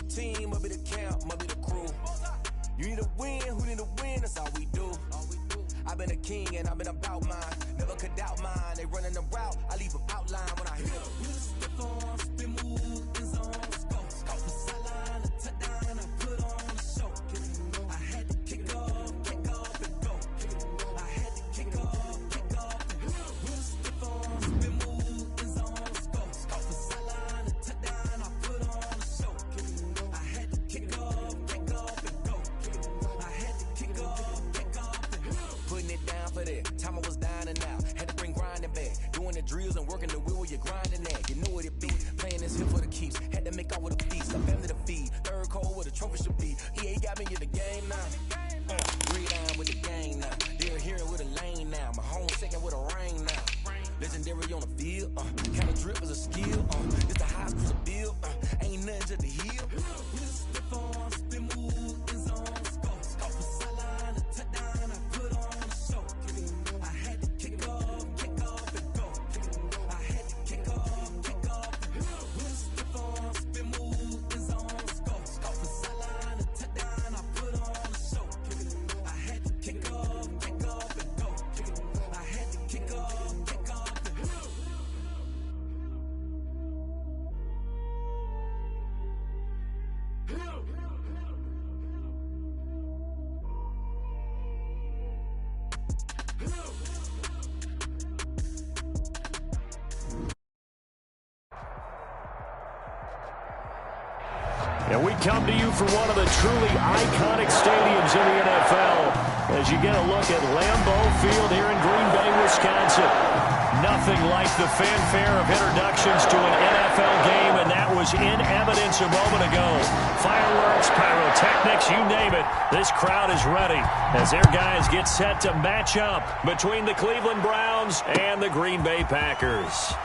the team, must be the camp, must be the crew. You need a win, who need a win, that's all we do. I've been a king and I've been about mine. Never could doubt mine. They running the route, I leave an outline when I hit them. Step on, spin move, in zone, let's go. Off the sideline, a touchdown, and I put on a show. I had to kick off and go. I had to kick off and go. Step on, spin move, in zone, let's go. Off the sideline, a touchdown, I put on a show. I had to kick off and go. I had to kick off and go. Putting it down for that. Time I was dying and out. Had to bring grinding back. Doing the drills and working the wheel where you're grinding at. You know what it be. Playing this here for the keeps. Had to make out with a feast. A family to feed. Third cold where the trophy should be. EA got me in the game now. Three down with the gang now. They're here with a lane now. My home second with a rain now. Legendary on the field. Kind of drip is a skill. It's the high school's a bill. Ain't nothing to the hill. Step on, spin move, in zone, let's go. Off the sideline, a touchdown, I put on a show. I had to kick off and go. I had to kick off and go. Step on, spin move, in zone, let's go. Off the sideline, a touchdown, I put on a show. I had to kick off and go. I had to kick off and go. And we come to you from one of the truly iconic stadiums in the NFL as you get a look at Lambeau Field here in Green Bay, Wisconsin. Nothing like the fanfare of introductions to an NFL game, and that was in evidence a moment ago. Fireworks, pyrotechnics, you name it. This crowd is ready as their guys get set to match up between the Cleveland Browns and the Green Bay Packers.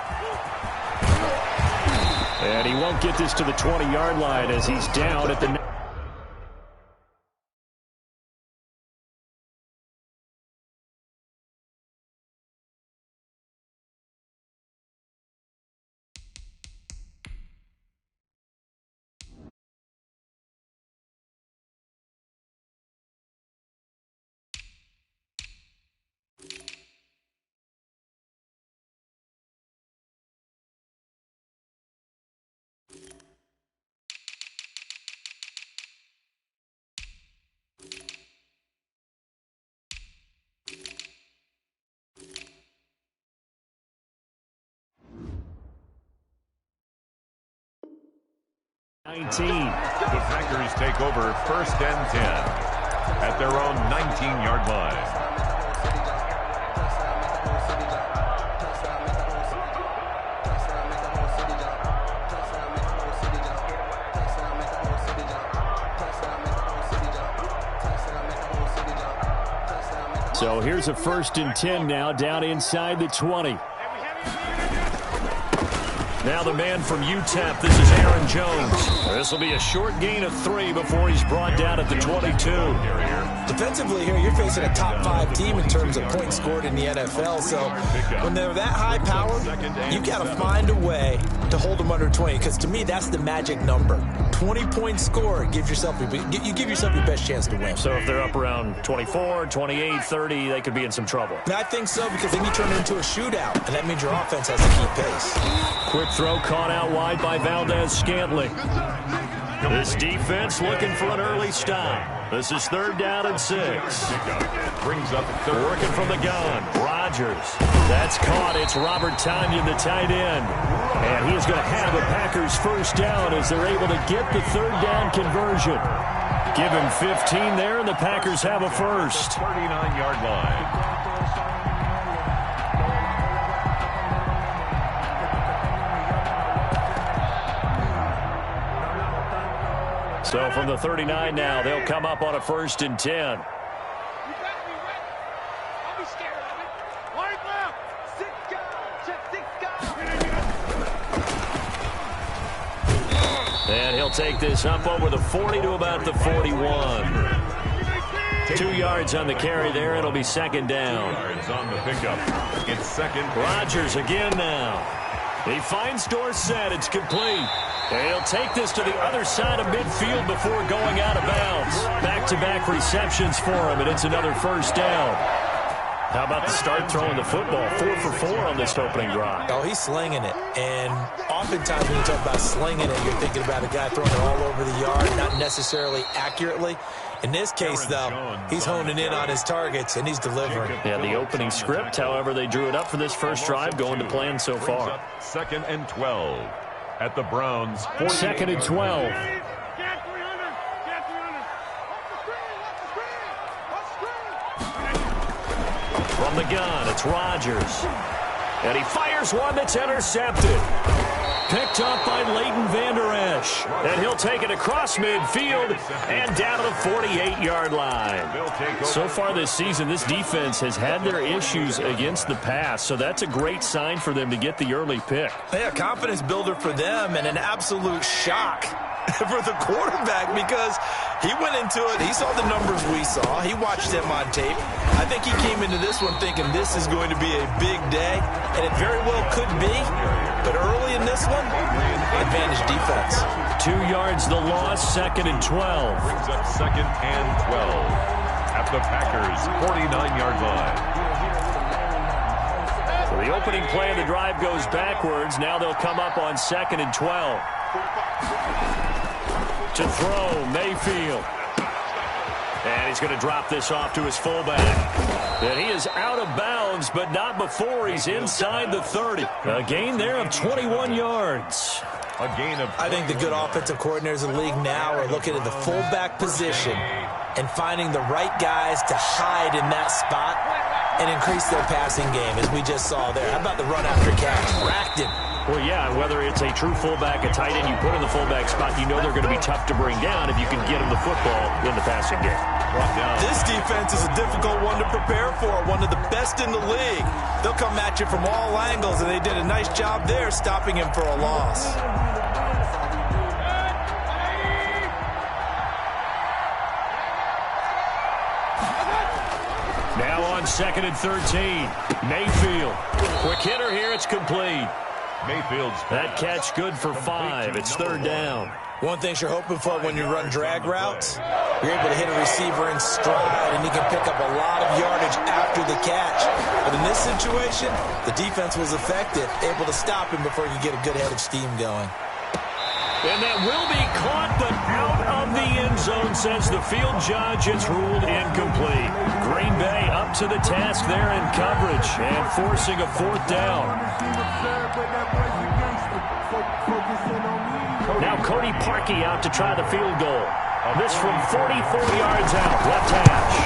And he won't get this to the 20-yard line as he's down at the... The Packers take over 1st and 10 at their own 19-yard line. So here's a 1st and 10 now down inside the 20. Now the man from UTEP, this is Aaron Jones. This will be a short gain of 3 before he's brought down at the 22. Defensively here, you're facing a top 5 team in terms of points scored in the NFL. So when they're that high powered, you got to find a way to hold them under 20. Because to me, that's the magic number. 20 points scored, you give yourself your best chance to win. So if they're up around 24, 28, 30, they could be in some trouble. I think so, because then you turn it into a shootout, and that means your offense has to keep pace. Quick throw caught out wide by Valdez-Scantling. This defense looking for an early stop. This is 3rd down and 6. Brings up 3rd. Working from the gun. Rodgers. That's caught. It's Robert Tonyan, the tight end. And he is going to have the Packers 1st down as they're able to get the 3rd down conversion. Give him 15 there, and the Packers have a 1st. 39-yard line. So from the 39 now, they'll come up on a 1st and 10. And he'll take this up over the 40 to about the 41. 2 yards on the carry there. It'll be 2nd down. 2 yards on the pickup. It's 2nd. Rodgers again now. He finds Dorsett. It's complete. And he'll take this to the other side of midfield before going out of bounds. Back-to-back receptions for him, and it's another first down. How about the start throwing the football? 4 for 4 on this opening drive. Oh, he's slinging it. And oftentimes when you talk about slinging it, you're thinking about a guy throwing it all over the yard, not necessarily accurately. In this case, though, he's honing in on his targets, and he's delivering. Yeah, the opening script, however, they drew it up for this first drive, going to plan so far. 2nd and 12 at the Browns. 2nd and 12. From the gun, it's Rodgers. And he fires one that's intercepted. Picked up by Leighton Vander Esch. And he'll take it across midfield and down to the 48-yard line. So far this season, this defense has had their issues against the pass, so that's a great sign for them to get the early pick. Yeah, confidence builder for them and an absolute shock for the quarterback because he went into it. He saw the numbers we saw. He watched them on tape. I think he came into this one thinking this is going to be a big day, and it very well could be. But early in this one, advantage defense. 2 yards the loss, 2nd and 12. Brings up 2nd and 12 at the Packers' 49-yard line. So the opening play of the drive goes backwards. Now they'll come up on 2nd and 12. To throw, Mayfield. And he's going to drop this off to his fullback. And he is out of bounds, but not before he's inside the 30. A gain there of 21 yards. A gain of... I think the good offensive coordinators in the league now are looking at the fullback position and finding the right guys to hide in that spot and increase their passing game, as we just saw there. How about the run after catch? Racked him. Well, yeah, whether it's a true fullback, a tight end you put in the fullback spot, you know they're going to be tough to bring down if you can get them the football in the passing game. This defense is a difficult one to prepare for, one of the best in the league. They'll come at you from all angles, and they did a nice job there stopping him for a loss. Now on 2nd and 13, Mayfield. Quick hitter here, it's complete. Mayfield's that catch good for 5. It's 3rd down. One thing you're hoping for when you run drag routes, you're able to hit a receiver in stride, and he can pick up a lot of yardage after the catch. But in this situation, the defense was effective, able to stop him before you get a good head of steam going. And that will be caught, but out of the end zone, says the field judge. It's ruled incomplete. Green Bay up to the task there in coverage and forcing a 4th down. Now Cody Parkey out to try the field goal. This from 44 yards out, left hash.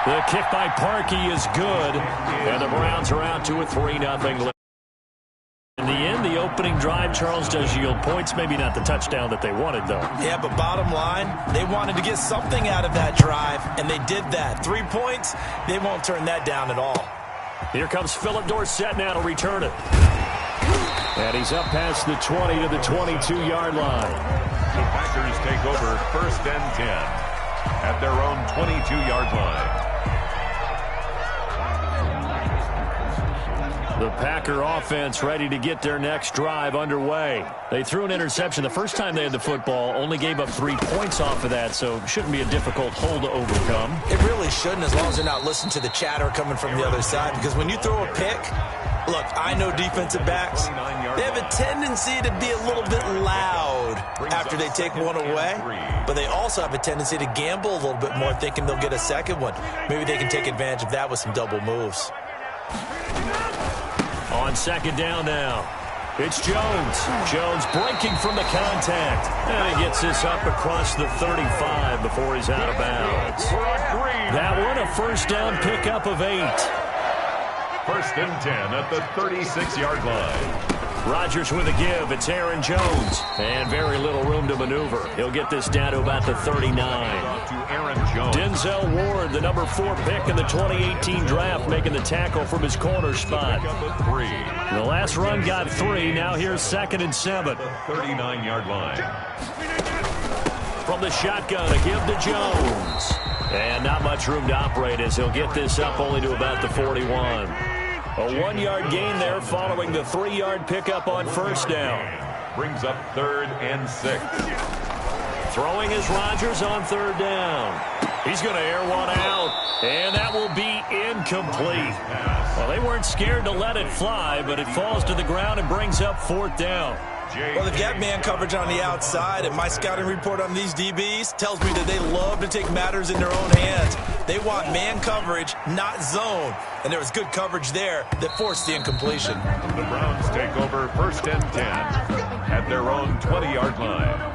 The kick by Parkey is good, and the Browns are out to a 3-0 lead. In the end, the opening drive, Charles, does yield points. Maybe not the touchdown that they wanted, though. Yeah, but bottom line, they wanted to get something out of that drive, and they did that. 3 points, they won't turn that down at all. Here comes Philip Dorsett now to return it. And he's up past the 20 to the 22-yard line. The Packers take over 1st and 10 at their own 22-yard line. The Packer offense ready to get their next drive underway. They threw an interception the first time they had the football, only gave up 3 points off of that, so shouldn't be a difficult hole to overcome. It really shouldn't, as long as they're not listening to the chatter coming from the other side, because when you throw a pick, look, I know defensive backs, they have a tendency to be a little bit loud after they take one away, but they also have a tendency to gamble a little bit more, thinking they'll get a second one. Maybe they can take advantage of that with some double moves. On 2nd down now, it's Jones. Jones breaking from the contact. And he gets this up across the 35 before he's out of bounds. That one, a 1st down pickup of 8. 1st and 10 at the 36-yard line. Rodgers with a give. It's Aaron Jones. And very little room to maneuver. He'll get this down to about the 39. Denzel Ward, the number 4 pick in the 2018 draft, making the tackle from his corner spot. The last run got 3. Now here's 2nd and 7. 39-yard line. From the shotgun, a give to Jones. And not much room to operate as he'll get this up only to about the 41. A 1-yard gain there following the 3-yard pickup on first down. Brings up 3rd and 6. Throwing is Rodgers on 3rd down. He's going to air one out, and that will be incomplete. Well, they weren't scared to let it fly, but it falls to the ground and brings up 4th down. Well, they've got man coverage on the outside, and my scouting report on these DBs tells me that they love to take matters in their own hands. They want man coverage, not zone. And there was good coverage there that forced the incompletion. The Browns take over 1st and 10 at their own 20-yard line.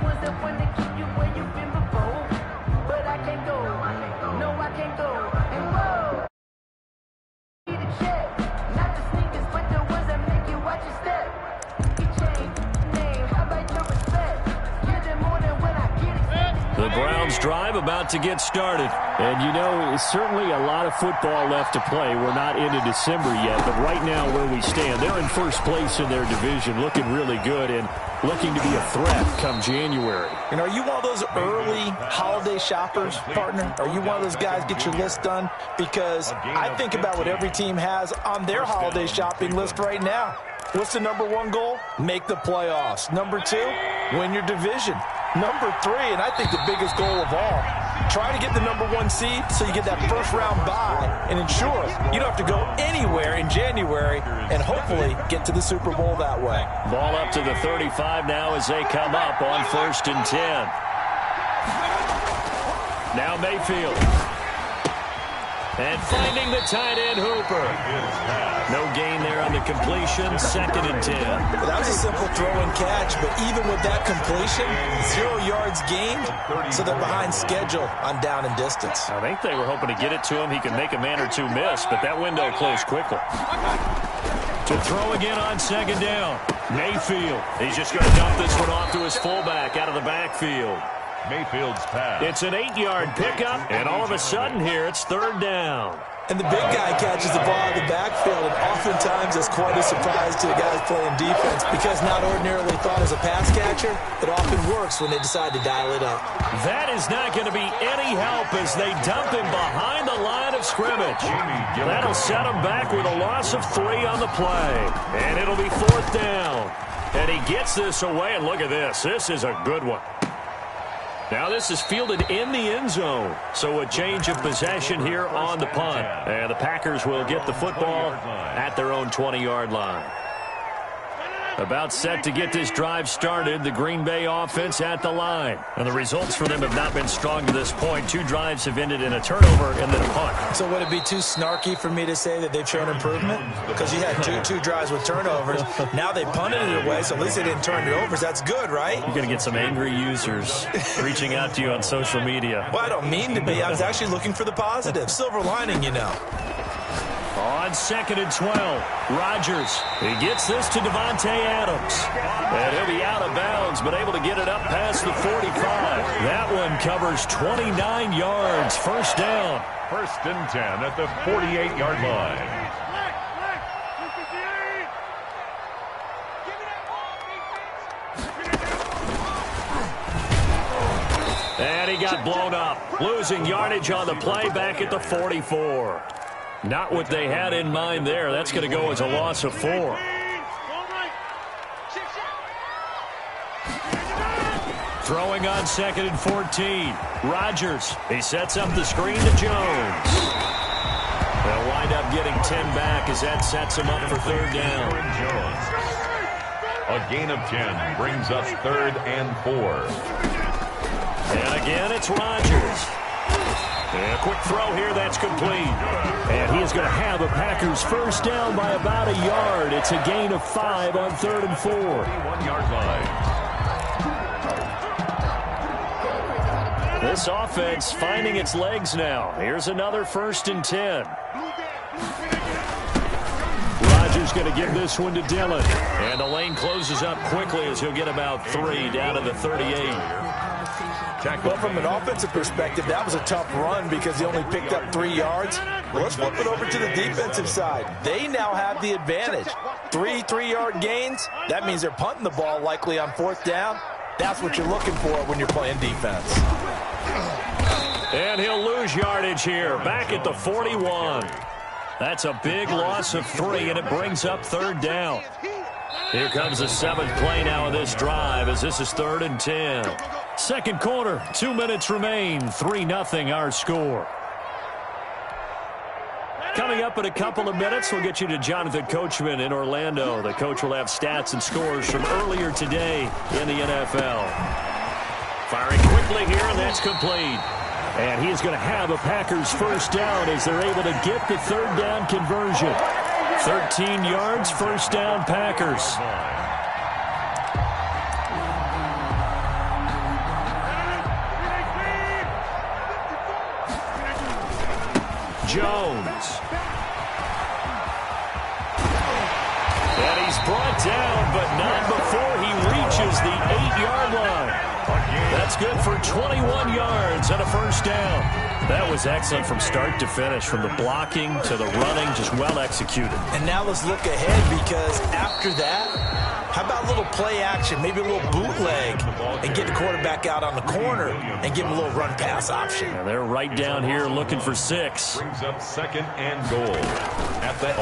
The Browns drive about to get started. And, you know, it's certainly a lot of football left to play. We're not into December yet, but right now where we stand, they're in first place in their division, looking really good and looking to be a threat come January. And are you one of those early holiday shoppers, partner? Are you one of those guys get your list done? Because I think about what every team has on their holiday shopping list right now. What's the #1 goal? Make the playoffs. #2, win your division. #3, and I think the biggest goal of all, try to get the #1 seed so you get that first-round bye and ensure you don't have to go anywhere in January and hopefully get to the Super Bowl that way. Ball up to the 35 now as they come up on 1st and 10. Now Mayfield. And finding the tight end Hooper. No gain there on the completion, 2nd and 10. Well, that was a simple throw and catch, but even with that completion, 0 yards gained, so they're behind schedule on down and distance. I think they were hoping to get it to him. He could make a man or two miss, but that window closed quickly. To throw again on 2nd down. Mayfield. He's just going to dump this one off to his fullback out of the backfield. Mayfield's pass. It's an 8-yard pickup, and all of a sudden here it's 3rd down. And the big guy catches the ball out of the backfield, and oftentimes it's quite a surprise to the guys playing defense because not ordinarily thought as a pass catcher, it often works when they decide to dial it up. That is not going to be any help as they dump him behind the line of scrimmage. That'll set him back with a loss of 3 on the play, and it'll be 4th down. And he gets this away, and look at this. This is a good one. Now this is fielded in the end zone, so a change of possession here on the punt. And the Packers will get the football at their own 20-yard line. About set to get this drive started, the Green Bay offense at the line. And the results for them have not been strong to this point. 2 drives have ended in a turnover and then a punt. So would it be too snarky for me to say that they've shown improvement? Because you had two drives with turnovers. Now they punted it away, so at least they didn't turn it over. That's good, right? You're going to get some angry users reaching out to you on social media. Well, I don't mean to be. I was actually looking for the positive. Silver lining, you know. On 2nd and 12, Rodgers. He gets this to Devontae Adams. And he'll be out of bounds, but able to get it up past the 45. That one covers 29 yards. 1st down. 1st and 10 at the 48-yard line. And he got blown up. Losing yardage on the play back at the 44. Not what they had in mind there. That's going to go as a loss of 4. Throwing on 2nd and 14. Rodgers. He sets up the screen to Jones. They'll wind up getting 10 back as that sets him up for 3rd down. A gain of 10 brings us 3rd and 4. And again, it's Rodgers. And a quick throw here, that's complete. And he is going to have the Packers 1st down by about a yard. It's a gain of 5 on 3rd and 4. 1-yard line. This offense finding its legs now. Here's another 1st and 10. Rodgers going to give this one to Dillon. And the lane closes up quickly as he'll get about 3 down to the 38. Well, from an offensive perspective, that was a tough run because he only picked up 3 yards. Well, let's flip it over to the defensive side. They now have the advantage. 3 3-yard gains. That means they're punting the ball likely on 4th down. That's what you're looking for when you're playing defense. And he'll lose yardage here, back at the 41. That's a big loss of 3, and it brings up 3rd down. Here comes the 7th play now of this drive as this is 3rd and 10. Second quarter, 2 minutes remain, 3-0 our score. Coming up in a couple of minutes, we'll get you to Jonathan Coachman in Orlando. The coach will have stats and scores from earlier today in the NFL. Firing quickly here, and that's complete. And he is going to have a Packers first down as they're able to get the 3rd down conversion. 13 yards, first down Packers. Jones. And he's brought down, but not before he reaches the 8-yard line. That's good for 21 yards and a first down. That was excellent from start to finish, from the blocking to the running, just well executed. And now let's look ahead, because after that, how about a little play action, maybe a little bootleg, and get the quarterback out on the corner and give him a little run-pass option. And they're right down here looking for 6. Brings up 2nd and goal.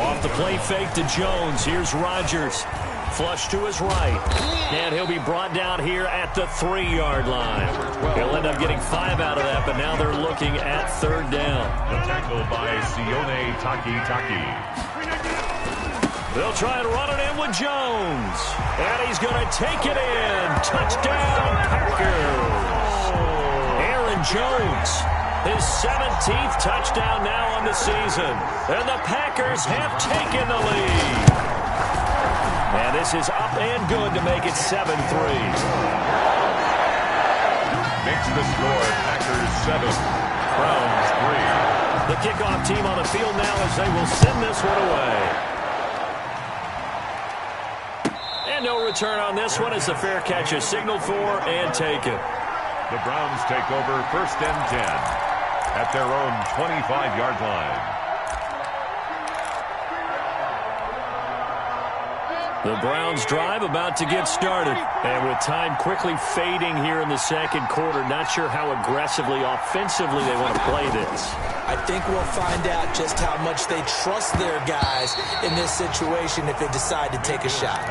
Off the play fake to Jones. Here's Rodgers. Flush to his right. And he'll be brought down here at the 3-yard line. He'll end up getting 5 out of that, but now they're looking at 3rd down. The tackle by Sione Taki. They'll try and run it in with Jones. And he's going to take it in. Touchdown, Packers. Aaron Jones, his 17th touchdown now on the season. And the Packers have taken the lead. And this is up and good to make it 7-3. Makes the score Packers 7, Browns 3. The kickoff team on the field now as they will send this one away. And no return on this one as the fair catch is signaled for and taken. The Browns take over 1st and 10 at their own 25-yard line. The Browns drive about to get started. And with time quickly fading here in the second quarter, not sure how aggressively, offensively they want to play this. I think we'll find out just how much they trust their guys in this situation if they decide to take a shot.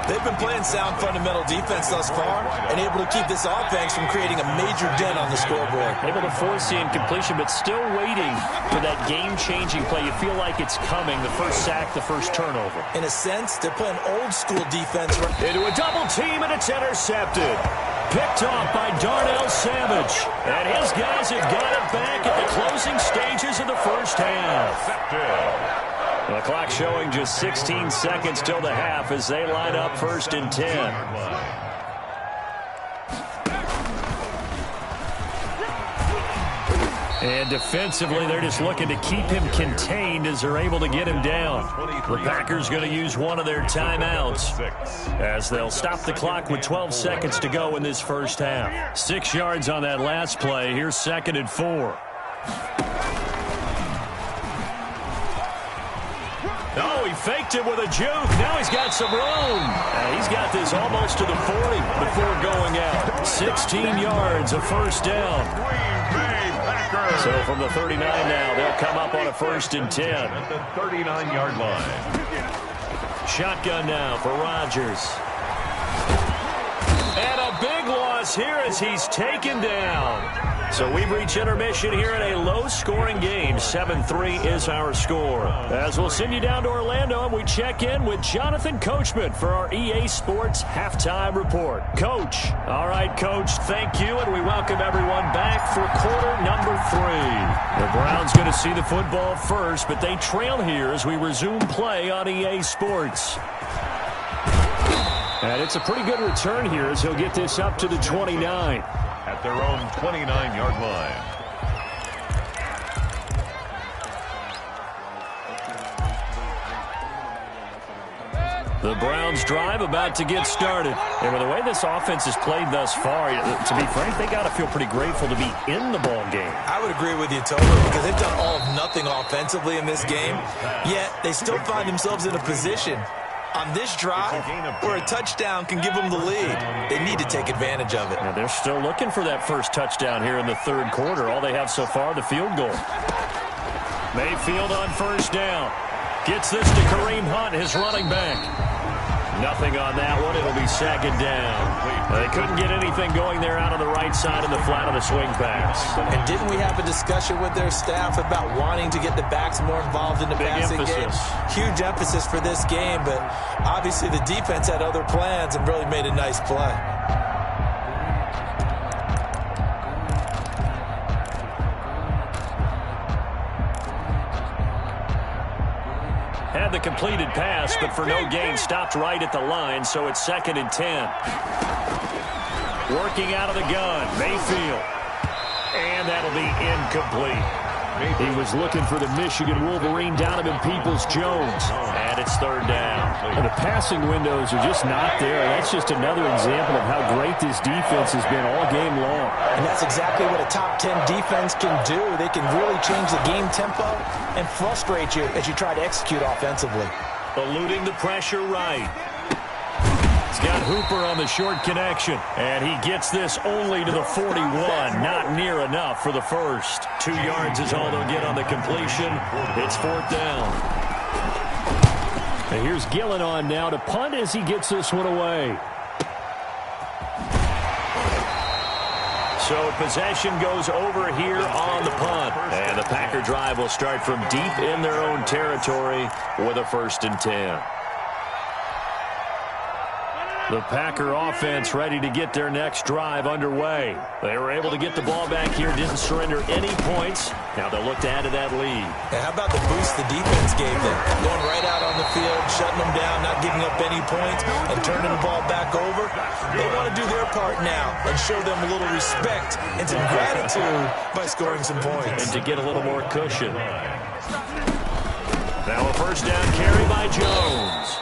They've been playing sound fundamental defense thus far and able to keep this offense from creating a major dent on the scoreboard. Able to force the incompletion, but still waiting for that game-changing play. You feel like it's coming, the first sack, the first turnover. In a sense, they're playing old-school defense. Into a double team, and it's intercepted. Picked off by Darnell Savage. And his guys have got it back at the closing stages of the first half. The clock showing just 16 seconds till the half as they line up 1st and 10. And defensively, they're just looking to keep him contained as they're able to get him down. The Packers going to use one of their timeouts as they'll stop the clock with 12 seconds to go in this first half. 6 yards on that last play. Here's 2nd and 4. Oh, he faked it with a juke. Now he's got some room. He's got this almost to the 40 before going out. 16 yards, a first down. So from the 39 now, they'll come up on a 1st and 10. At the 39-yard line. Shotgun now for Rodgers. And a big loss here as he's taken down. So we've reached intermission here in a low-scoring game. 7-3 is our score. As we'll send you down to Orlando, and we check in with Jonathan Coachman for our EA Sports Halftime Report. Coach. All right, Coach, thank you, and we welcome everyone back for quarter number 3. The Browns going to see the football first, but they trail here as we resume play on EA Sports. And it's a pretty good return here as he'll get this up to the 29. At their own 29-yard line. The Browns drive about to get started. And with the way this offense has played thus far, to be frank, they got to feel pretty grateful to be in the ball game. I would agree with you totally, because they've done all of nothing offensively in this game, yet they still find themselves in a position on this drive where a touchdown can give them the lead. They need to take advantage of it. Yeah, they're still looking for that first touchdown here in the third quarter. All they have so far, the field goal. Mayfield on first down. Gets this to Kareem Hunt, his running back. Nothing on that one. It'll be second down. They couldn't get anything going there out on the right side of the flat of the swing pass. And didn't we have a discussion with their staff about wanting to get the backs more involved in the passing game? Huge emphasis for this game, but obviously the defense had other plans and really made a nice play. Had the completed pass, but for no gain, stopped right at the line, so it's 2nd and 10. Working out of the gun, Mayfield. And that'll be incomplete. He was looking for the Michigan Wolverine, Donovan Peoples-Jones. And it's 3rd down. And the passing windows are just not there. That's just another example of how great this defense has been all game long. And that's exactly what a top 10 defense can do. They can really change the game tempo and frustrate you as you try to execute offensively. Eluding the pressure right. He's got Hooper on the short connection. And he gets this only to the 41. Not near enough for the first. 2 yards is all they'll get on the completion. It's 4th down. And here's Gillen on now to punt as he gets this one away. So possession goes over here on the punt. And the Packer drive will start from deep in their own territory with a 1st and 10. The Packer offense ready to get their next drive underway. They were able to get the ball back here, didn't surrender any points. Now they'll look to add to that lead. And how about the boost the defense gave them? Going right out on the field, shutting them down, not giving up any points, and turning the ball back over. They want to do their part now and show them a little respect and some gratitude by scoring some points. And to get a little more cushion. Now a 1st down carry by Jones.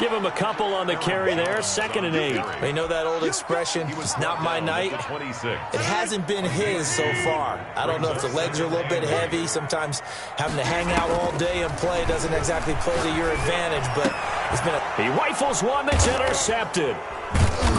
Give him a couple on the carry there. 2nd and 8. They know that old expression, it's not my night. It hasn't been his so far. I don't know if the legs are a little bit heavy. Sometimes having to hang out all day and play doesn't exactly play to your advantage, but it's been a... He rifles one that's intercepted.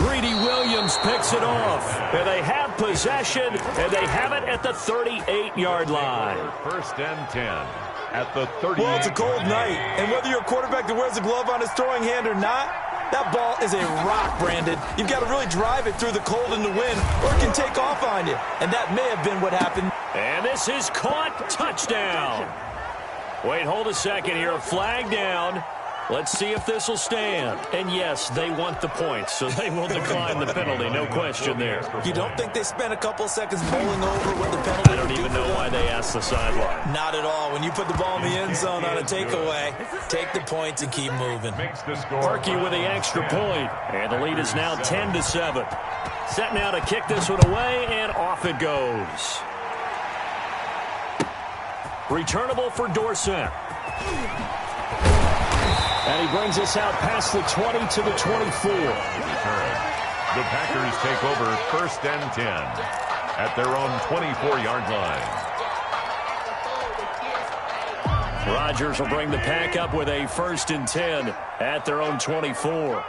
Greedy Williams picks it off. And they have possession, and they have it at the 38-yard line. 1st and 10. At the 30. Well, it's a cold night, and whether you're a quarterback that wears a glove on his throwing hand or not, that ball is a rock, Brandon. You've got to really drive it through the cold and the wind, or it can take off on you. And that may have been what happened. And this is caught. Touchdown. Wait, hold a second here. Flag down. Let's see if this will stand. And yes, they want the points, so they will decline the penalty. No question there. You don't think they spent a couple seconds mulling over what the penalty I don't even know why they asked the sideline. Not at all. When you put the ball in the end zone on a takeaway, take the points and keep moving. Parkey with the extra point. And the lead is now 10-7. Set now to kick this one away, and off it goes. Returnable for Dorsett. And he brings us out past the 20 to the 24. The Packers take over 1st and 10 at their own 24-yard line. Rodgers will bring the Pack up with a 1st and 10 at their own 24.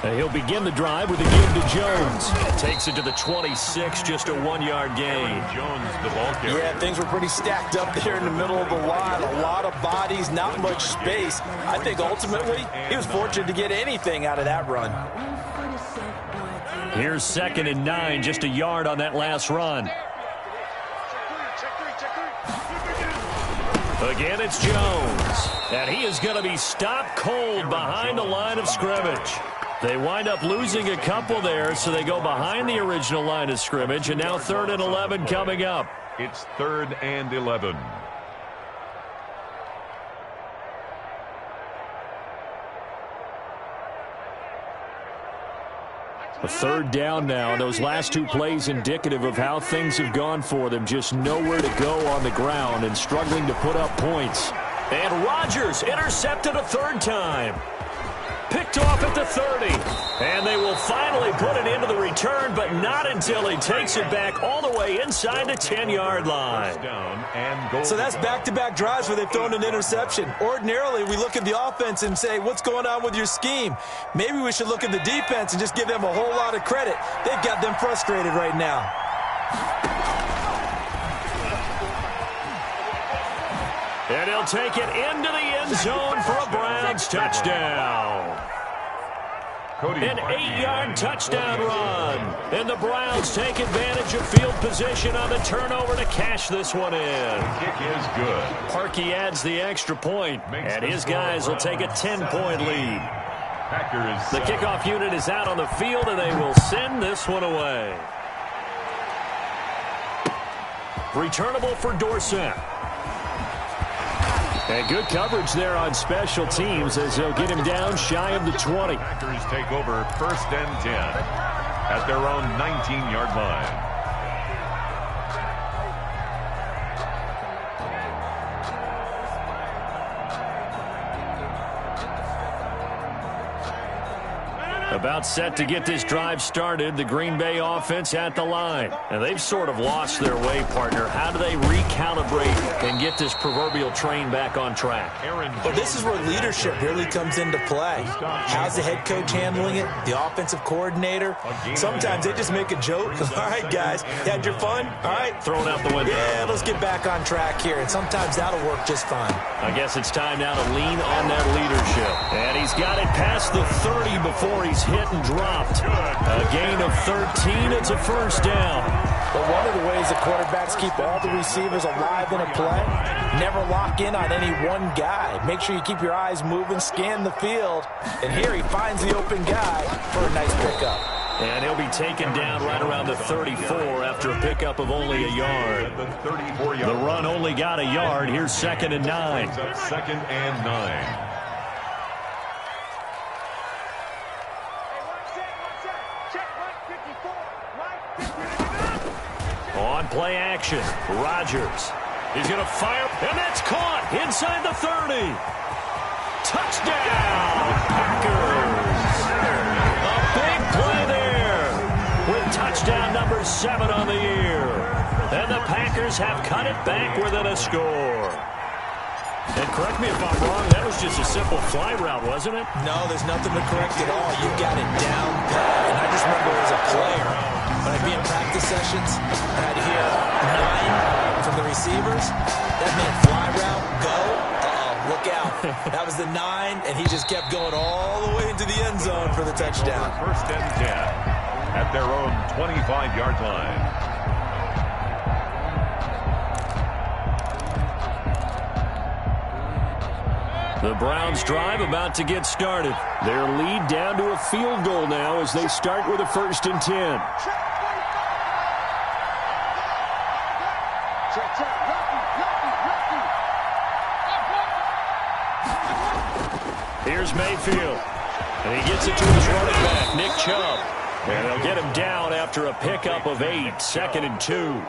And he'll begin the drive with a give to Jones. Takes it to the 26, just a 1-yard gain. Jones, the ball carrier. Yeah, things were pretty stacked up there in the middle of the line. A lot of bodies, not much space. I think ultimately he was fortunate to get anything out of that run. Here's 2nd and 9, just a yard on that last run. Again, it's Jones. And he is going to be stopped cold behind the line of scrimmage. They wind up losing a couple there, so they go behind the original line of scrimmage, and now 3rd and 11 coming up. It's 3rd and 11. A 3rd down now. Those last 2 plays indicative of how things have gone for them. Just nowhere to go on the ground and struggling to put up points. And Rodgers intercepted a 3rd time. Picked off at the 30. And they will finally put it into the return, but not until he takes it back all the way inside the 10-yard line. So that's back-to-back drives where they've thrown an interception. Ordinarily, we look at the offense and say, what's going on with your scheme? Maybe we should look at the defense and just give them a whole lot of credit. They've got them frustrated right now. And he'll take it into the end zone for a Browns touchdown. An 8-yard touchdown run. And the Browns take advantage of field position on the turnover to cash this one in. The kick is good. Parkey adds the extra point, and his guys will take a 10-point lead. Packers. The kickoff unit is out on the field, and they will send this one away. Returnable for Dorsett. And good coverage there on special teams as they'll get him down shy of the 20. Packers take over 1st and 10 at their own 19-yard line. About set to get this drive started, the Green Bay offense at the line. And they've sort of lost their way, partner. How do they recalibrate and get this proverbial train back on track? Well, this is where leadership really comes into play. How's the head coach handling it? The offensive coordinator? Sometimes they just make a joke. All right, guys, you had your fun? All right. Throw it out the window. Yeah, let's get back on track here. And sometimes that'll work just fine. I guess it's time now to lean on that leadership. And he's got it past the 30 before he's hit and dropped. A gain of 13. It's a first down. But one of the ways the quarterbacks keep all the receivers alive in a play, never lock in on any one guy. Make sure you keep your eyes moving, scan the field. And here he finds the open guy for a nice pickup. And he'll be taken down right around the 34 after a pickup of only a yard. The run only got a yard. Here's 2nd and 9. 2nd and 9. On play action, Rodgers. He's going to fire, and that's caught inside the 30. Touchdown, Packers. A big play there with touchdown number 7 on the year. And the Packers have cut it back within a score. And correct me if I'm wrong, that was just a simple fly route, wasn't it? No, there's nothing to correct at all. You got it down pat. And I just remember as a player, when I'd be in practice sessions, and I'd hear 9 from the receivers, that meant fly route, go, look out. That was the 9, and he just kept going all the way into the end zone for the touchdown. 1st and 10 at their own 25-yard line. The Browns drive about to get started. Their lead down to a field goal now as they start with a 1st and 10. Here's Mayfield. And he gets it to his running back, Nick Chubb. And they'll get him down after a pickup of 8, 2nd and 2.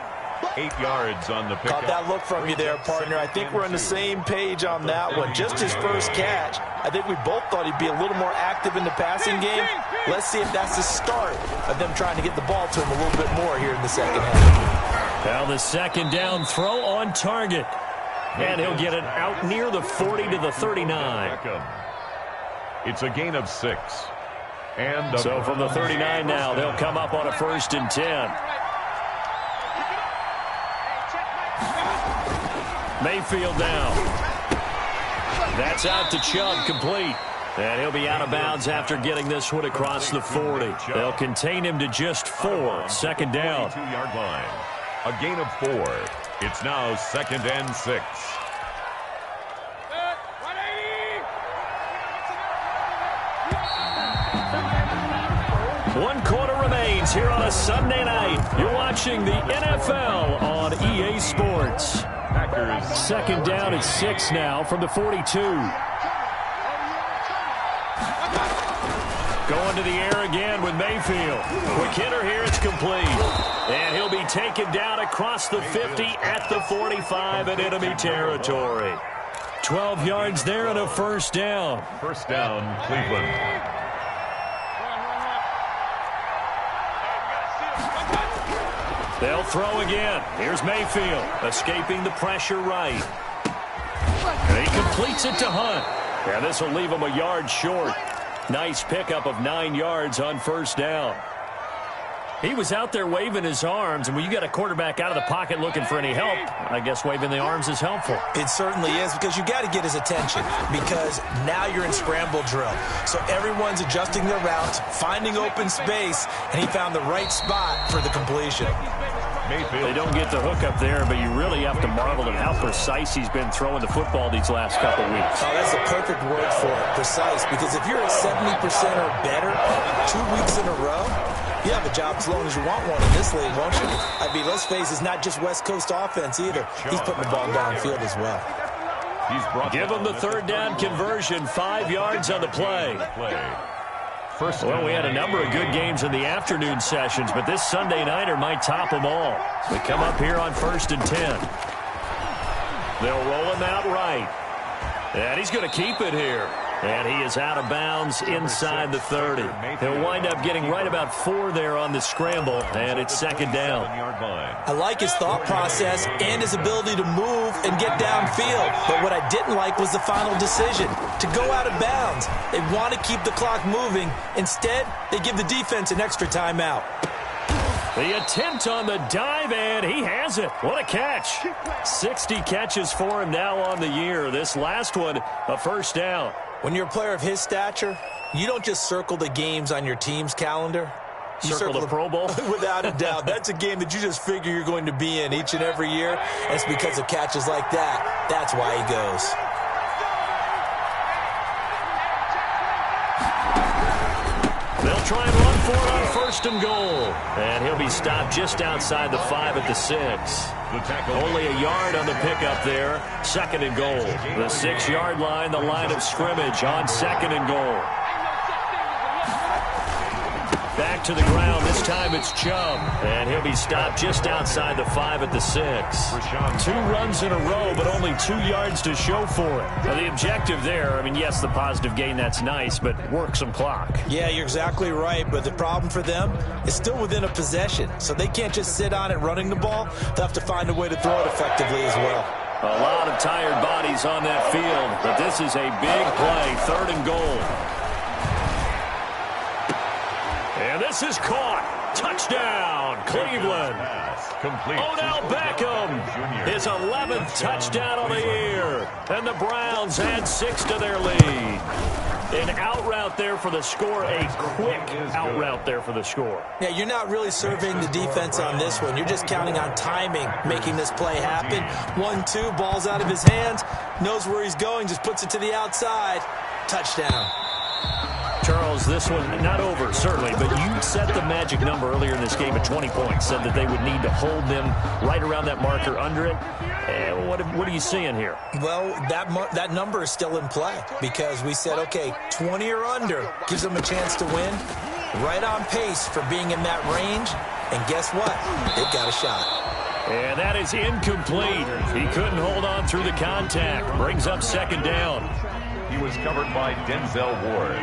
8 yards on the pickup. Caught that look from you there, partner. I think we're on the same page on that one. Just his first catch. I think we both thought he'd be a little more active in the passing game. Let's see if that's the start of them trying to get the ball to him a little bit more here in the second half. Now the 2nd down throw on target. And he'll get it out near the 40 to the 39. It's a gain of 6. And so from the 39 now, they'll come up on a 1st and 10. Mayfield down. That's out to Chubb, complete. And he'll be out of bounds after getting this one across the 40. They'll contain him to just 4. 2nd down. 2-yard line. A gain of 4. It's now 2nd and 6. One quarter remains here on a Sunday night. You're watching the NFL on EA Sports. Packers. 2nd down at 6 now from the 42. Going to the air again with Mayfield. Quick hitter here, it's complete. And he'll be taken down across the 50 at the 45 in enemy territory. 12 yards there and a 1st down. 1st down, Cleveland. They'll throw again. Here's Mayfield, escaping the pressure right. And he completes it to Hunt. And this will leave him a yard short. Nice pickup of 9 yards on 1st down. He was out there waving his arms, and when you got a quarterback out of the pocket looking for any help, I guess waving the arms is helpful. It certainly is, because you got to get his attention, because now you're in scramble drill. So everyone's adjusting their routes, finding open space, and he found the right spot for the completion. They don't get the hook up there, but you really have to marvel at how precise he's been throwing the football these last couple weeks. Oh, that's the perfect word for it, precise, because if you're at 70% or better 2 weeks in a row, you have a job as long as you want one in this league, won't you? I mean, let's face it, it's not just West Coast offense either. He's putting the ball downfield as well. Give him the third down conversion, 5 yards on the play. Well, we had a number of good games in the afternoon sessions, but this Sunday nighter might top them all. We come up here on 1st and 10. They'll roll him out right. And he's going to keep it here. And he is out of bounds inside the 30. He'll wind up getting right about 4 there on the scramble, and it's 2nd down. I like his thought process and his ability to move and get downfield. But what I didn't like was the final decision, to go out of bounds. They want to keep the clock moving. Instead, they give the defense an extra timeout. The attempt on the dive, and he has it. What a catch. 60 catches for him now on the year. This last one, a 1st down. When you're a player of his stature, you don't just circle the games on your team's calendar. You circle the Pro Bowl? Without a doubt. That's a game that you just figure you're going to be in each and every year. And it's because of catches like that. That's why he goes. They'll try and run for it on 1st and goal. And he'll be stopped just outside the 5 at the 6. Only a yard on the pickup there. 2nd and goal. The 6-yard line, the line of scrimmage on 2nd and goal. Back to the ground. This time it's Chubb. And he'll be stopped just outside the 5 at the 6. 2 runs in a row, but only 2 yards to show for it. Now, the objective there, I mean, yes, the positive gain, that's nice, but work some clock. Yeah, you're exactly right, but the problem for them is still within a possession. So they can't just sit on it running the ball. They'll have to find a way to throw it effectively as well. A lot of tired bodies on that field, but this is a big play, 3rd and goal. And this is caught. Touchdown, Cleveland. Odell Beckham, his 11th touchdown on the year. And the Browns add 6 to their lead. An out route there for the score, a quick out route there for the score. Yeah, you're not really surveying the defense on this one. You're just counting on timing, making this play happen. 1-2, ball's out of his hands, knows where he's going, just puts it to the outside. Touchdown. Charles, this one, not over, certainly, but you set the magic number earlier in this game at 20 points, said that they would need to hold them right around that marker under it. What are you seeing here? Well, that number is still in play because we said, okay, 20 or under gives them a chance to win. Right on pace for being in that range, and guess what? They've got a shot. And that is incomplete. He couldn't hold on through the contact. Brings up 2nd down. He was covered by Denzel Ward.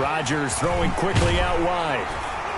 Rodgers throwing quickly out wide.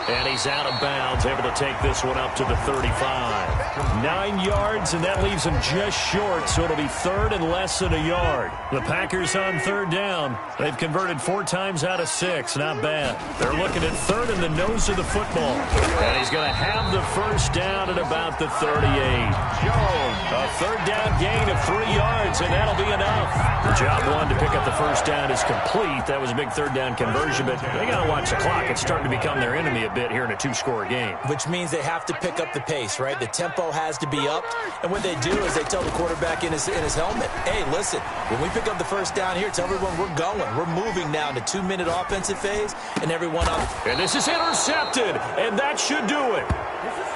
And he's out of bounds, able to take this one up to the 35. 9 yards, and that leaves him just short, so it'll be 3rd and less than a yard. The Packers on 3rd down. They've converted 4 times out of 6. Not bad. They're looking at 3rd in the nose of the football. And he's going to have the 1st down at about the 38. A 3rd down gain of 3 yards, and that'll be enough. The job one to pick up the 1st down is complete. That was a big 3rd down conversion, but they got to watch the clock. It's starting to become their enemy a bit here in a 2-score game. Which means they have to pick up the pace, right? The tempo has to be upped. And what they do is they tell the quarterback in his helmet, hey, listen, when we pick up the 1st down here, tell everyone we're going. We're moving now to 2-minute offensive phase, and everyone on. And this is intercepted, and that should do it.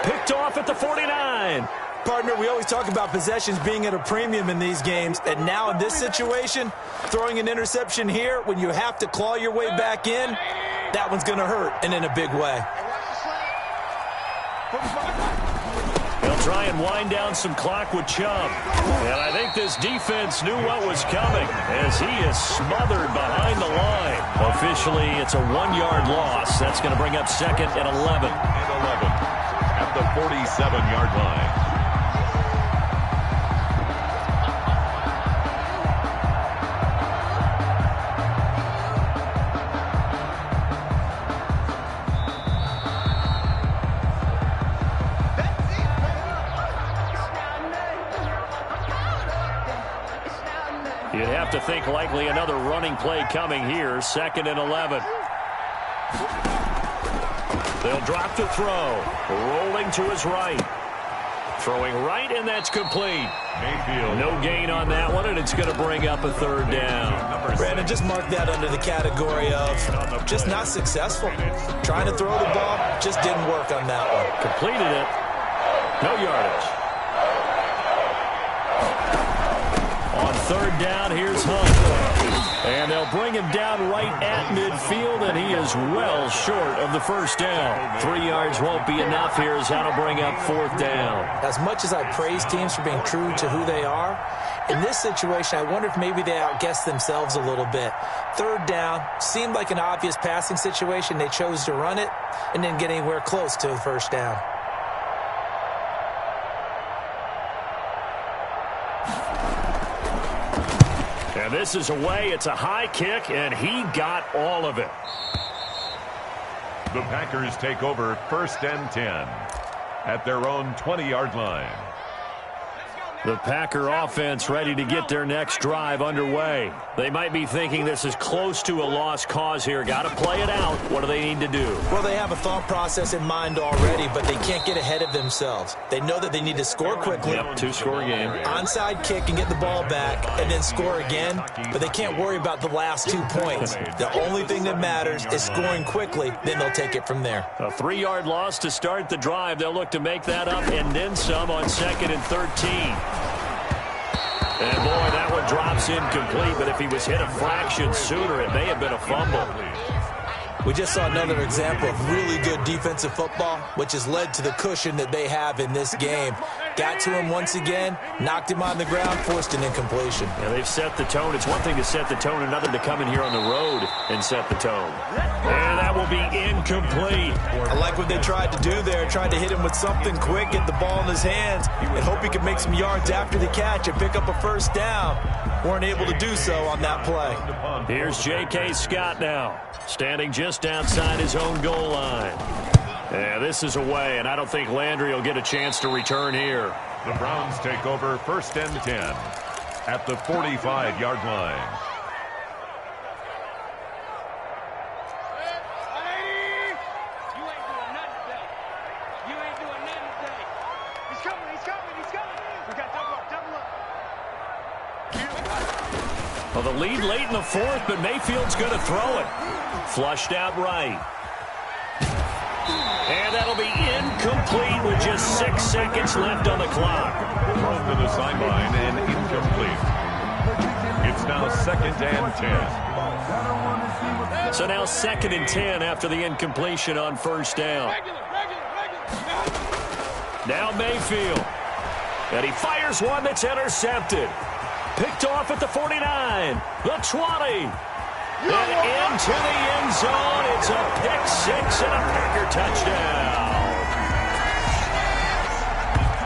Picked off at the 49. Partner, we always talk about possessions being at a premium in these games, and now in this situation, throwing an interception here when you have to claw your way back in, that one's going to hurt, and in a big way. They'll try and wind down some clock with Chubb. And I think this defense knew what was coming as he is smothered behind the line. Officially, it's a 1-yard loss. That's going to bring up 2nd and 11. At the 47-yard line. You'd have to think likely another running play coming here. 2nd and 11. They'll drop to throw. Rolling to his right. Throwing right, and that's complete. Mayfield. No gain on that one, and it's going to bring up a 3rd down. Brandon, just mark that under the category of just not successful. Trying to throw the ball, just didn't work on that one. Completed it. No yardage. On 3rd down, here's Hunt. And they'll bring him down right at midfield, and he is well short of the 1st down. 3 yards won't be enough here as that'll bring up 4th down. As much as I praise teams for being true to who they are, in this situation, I wonder if maybe they outguessed themselves a little bit. 3rd down, seemed like an obvious passing situation. They chose to run it and didn't get anywhere close to the 1st down. And this is away. It's a high kick, and he got all of it. The Packers take over 1st and 10 at their own 20-yard line. The Packer offense ready to get their next drive underway. They might be thinking this is close to a lost cause here. Got to play it out. What do they need to do? Well, they have a thought process in mind already, but they can't get ahead of themselves. They know that they need to score quickly. Yep, 2-score game. Onside kick and get the ball back and then score again, but they can't worry about the last 2 points. The only thing that matters is scoring quickly, then they'll take it from there. A 3-yard loss to start the drive. They'll look to make that up and then some on 2nd and 13. And, boy, that one drops incomplete, but if he was hit a fraction sooner, it may have been a fumble. We just saw another example of really good defensive football, which has led to the cushion that they have in this game. Got to him once again, knocked him on the ground, forced an incompletion. Yeah, they've set the tone. It's one thing to set the tone, another to come in here on the road and set the tone. And that will be incomplete. I like what they tried to do there, tried to hit him with something quick, get the ball in his hands, and hope he could make some yards after the catch and pick up a 1st down. Weren't able to do so on that play. Here's J.K. Scott now, standing just outside his own goal line. Yeah, this is away, and I don't think Landry will get a chance to return here. The Browns take over 1st and 10 at the 45-yard line. Well, the lead late in the 4th, but Mayfield's going to throw it. Flushed out right. And that'll be incomplete with just 6 seconds left on the clock. Thrown to the sideline and incomplete. It's now 2nd and 10. So now 2nd and 10 after the incompletion on 1st down. Now Mayfield. And he fires one that's intercepted. Picked off at the 49, the 20. And into the end zone. It's a pick-6 and a Packer touchdown.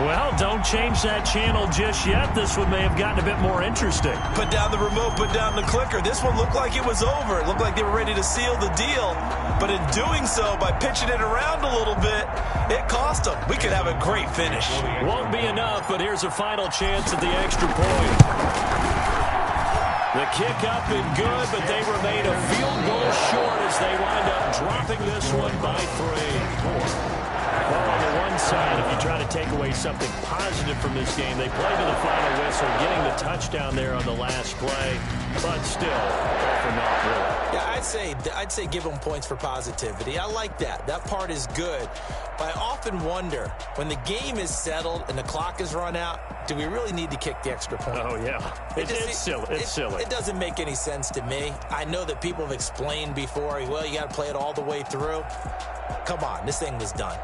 Well, don't change that channel just yet. This one may have gotten a bit more interesting. Put down the remote, put down the clicker. This one looked like it was over. It looked like they were ready to seal the deal. But in doing so, by pitching it around a little bit, it cost them. We could have a great finish. Won't be enough, but here's a final chance at the extra point. The kick up and good, but they remain a field goal short as they wind up dropping this one by 3. Well, on the one side, if you try to take away something positive from this game, they play to the final whistle, getting the touchdown there on the last play, but still, for not really. Yeah, I'd say give them points for positivity. I like that. That part is good. But I often wonder, when the game is settled and the clock is run out, do we really need to kick the extra point? Oh, yeah. It's silly. It's silly. It doesn't make any sense to me. I know that people have explained before, well, you got to play it all the way through. Come on, this thing was done.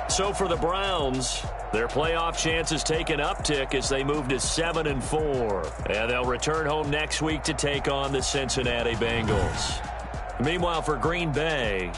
So for the Browns, their playoff chances take an uptick as they move to 7-4. And they'll return home next week to take on the Cincinnati Bengals. Meanwhile, for Green Bay...